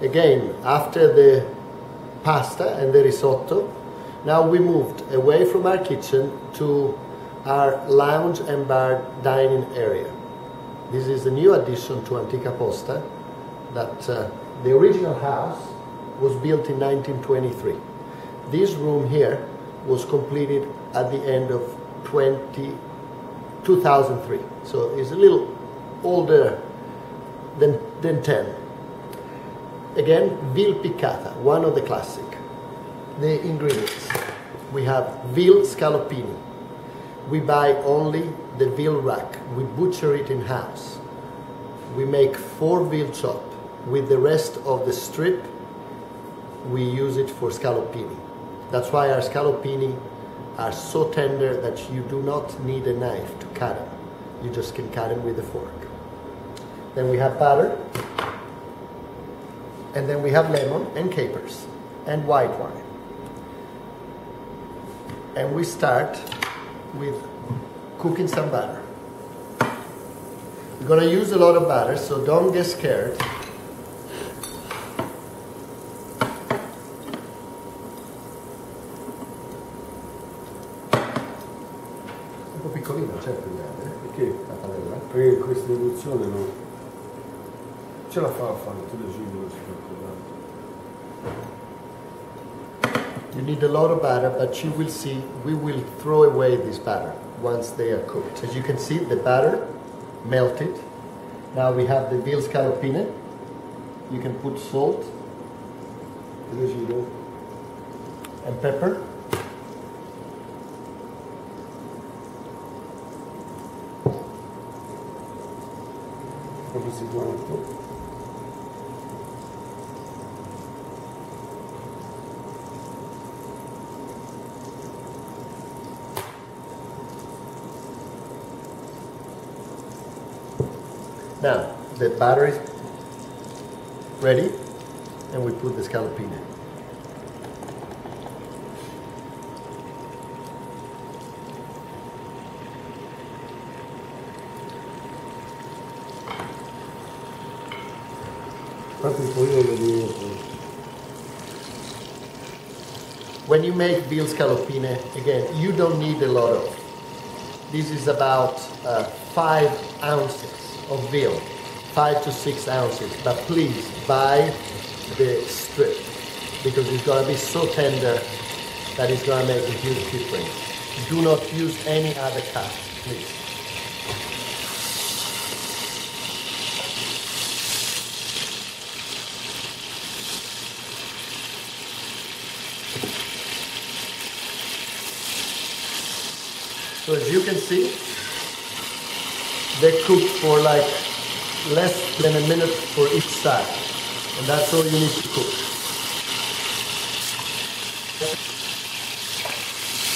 Again, after the pasta and the risotto, now we moved away from our kitchen to our lounge and bar dining area. This is a new addition to Antica Posta that the original house was built in 1923. This room here was completed at the end of 2003. So it's a little older than 10. Again, veal piccata, one of the classic. The ingredients. We have veal scallopini. We buy only the veal rack. We butcher it in-house. We make 4 veal chop. With the rest of the strip, we use it for scallopini. That's why our scallopini are so tender that you do not need a knife to cut them. You just can cut them with a fork. Then we have butter. And then we have lemon and capers and white wine. And we start with cooking some butter. We're going to use a lot of butter, so don't get scared. Un po' piccolino, certo, perché la padella? Perché questa riduzione non ce la fa a fare tutte le cibo. You need a lot of batter, but you will see we will throw away this batter once they are cooked. As you can see, the batter melted. Now we have the veal scallopine. You can put salt and pepper. Now, the batter is ready, and we put the scallopine. When you make veal scallopine, again, you don't need a lot of. This is about 5 ounces of veal, 5 to 6 ounces, but please buy the strip because it's going to be so tender that it's going to make a huge difference. Do not use any other cut, please. So as you can see, they cook for like less than a minute for each side. And that's all you need to cook.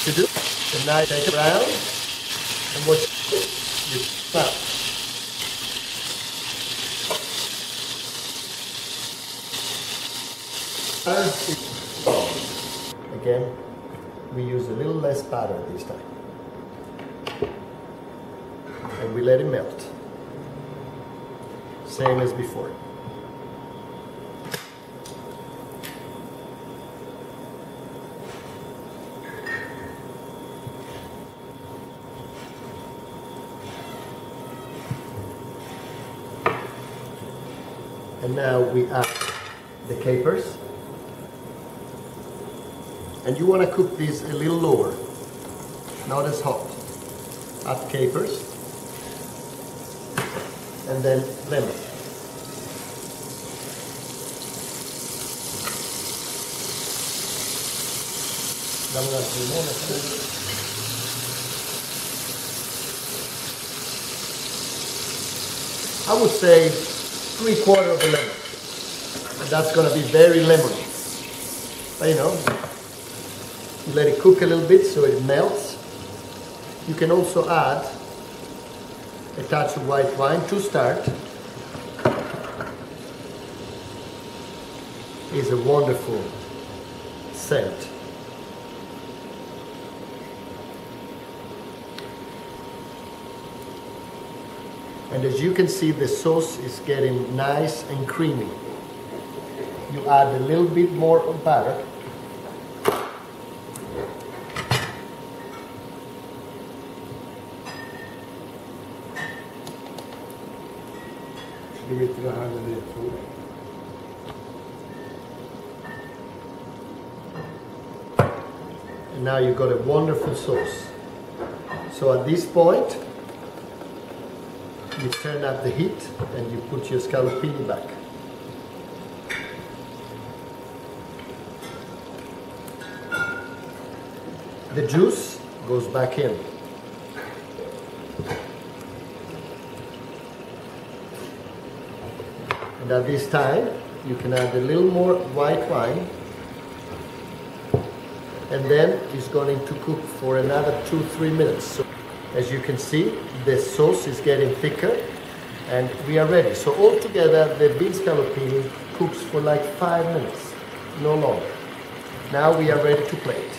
To do, and now take it around and watch you stop. Again, we use a little less butter this time. And we let it melt. Same as before. And now we add the capers. And you want to cook these a little lower, not as hot. Add capers. And then lemon. I would say 3/4 of a lemon. And that's going to be very lemony. But you know, you let it cook a little bit so it melts. You can also add a touch of white wine to start. It's a wonderful scent. And as you can see, the sauce is getting nice and creamy. you add a little bit more of butter. Devi mettere la carne dentro. And now you've got a wonderful sauce. So at this point, you turn up the heat and you put your scallopini back. The juice goes back in. And at this time, you can add a little more white wine, and then it's going to cook for another 2-3 minutes. So as you can see, the sauce is getting thicker and we are ready. So altogether, the bean scallopini cooks for like 5 minutes, no longer. Now we are ready to plate.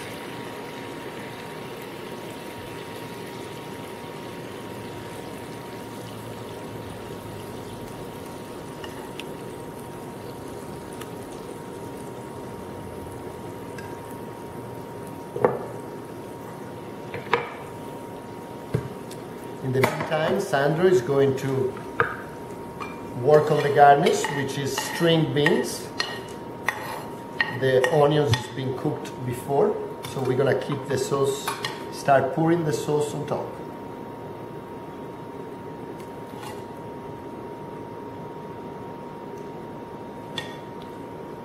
In the meantime, Sandro is going to work on the garnish, which is string beans. The onions has been cooked before, so we're gonna keep the sauce, start pouring the sauce on top.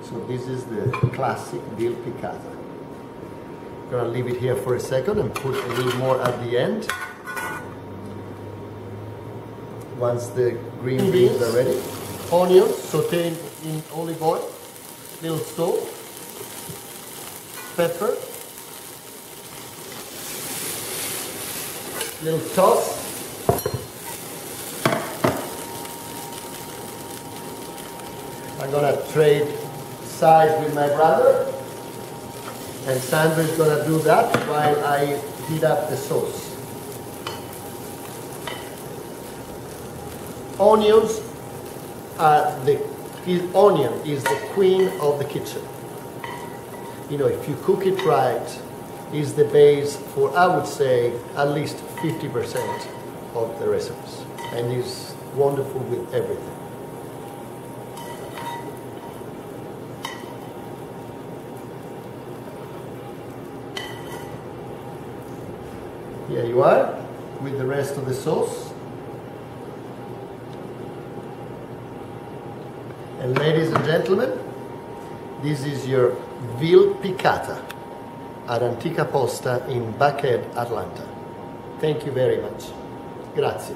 So this is the classic veal piccata. I'm gonna leave it here for a second and put a little more at the end. Once the green beans are ready, onions sauteed in olive oil, little salt, pepper, little toss, I'm gonna trade sides with my brother, and Sandra is gonna do that while I heat up the sauce. Onions are onion is the queen of the kitchen. You know, if you cook it right, is the base for, I would say, at least 50% of the recipes, and is wonderful with everything. Here you are with the rest of the sauce. And ladies and gentlemen, this is your veal piccata at Antica Posta in Buckhead, Atlanta. Thank you very much. Grazie.